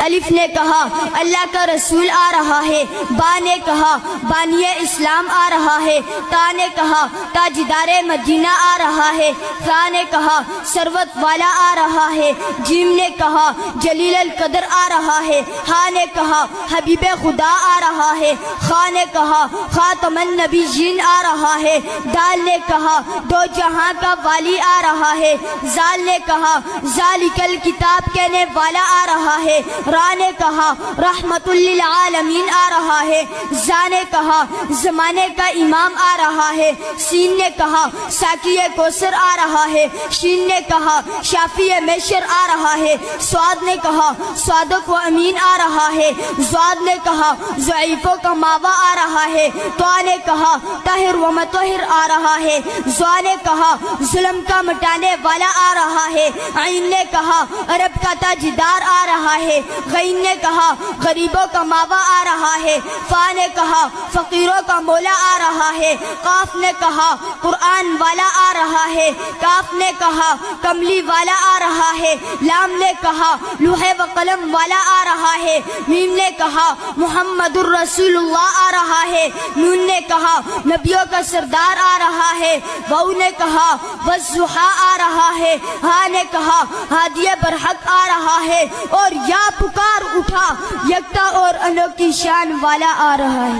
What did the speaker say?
الف نے کہا اللہ کا رسول آ رہا ہے، با نے کہا بانی اسلام آ رہا ہے، تا نے کہا تاجدار مدینہ آ رہا ہے، ثا نے کہا ثروت والا آ رہا ہے، جیم نے کہا جلیل القدر آ رہا ہے، ہا نے کہا حبیب خدا آ رہا ہے، خا نے کہا خاتم النبیین آ رہا ہے، دال نے کہا دو جہاں کا والی آ رہا ہے، زال نے کہا ذالک الکتاب کہنے والا آ رہا ہے، را نے کہا رحمت للعالمین آ رہا ہے، زا نے کہا زمانے کا امام آ رہا ہے، سین نے کہا ساقی کوثر آ رہا ہے، شین نے کہا شافی میشر آ رہا ہے، سواد نے کہا صادق و امین آ رہا ہے، زواد نے کہا ضعیفوں کا ماوا آ رہا ہے، طا نے کہا طاہر و مطہر آ رہا ہے، زوا نے کہا ظلم کا مٹانے والا آ رہا ہے، عین نے کہا عرب کا تاجدار آ رہا ہے، غین نے کہا غریبوں کا ماوا آ رہا ہے، فا نے کہا فقیروں کا مولا آ رہا ہے، قاف نے کہا قرآن والا آ رہا ہے، کاف نے کہا کملی والا آ رہا ہے، لام نے کہا لوح و قلم والا آ رہا ہے، میم نے کہا محمد الرسول اللہ آ رہا ہے، نون نے کہا نبیوں کا سردار آ رہا ہے، واو نے کہا والضحیٰ آ رہا ہے، ہا نے کہا ہادی برحق آ رہا ہے، اور یا پکار اٹھا یکتا اور انوکھی شان والا آ رہا ہے۔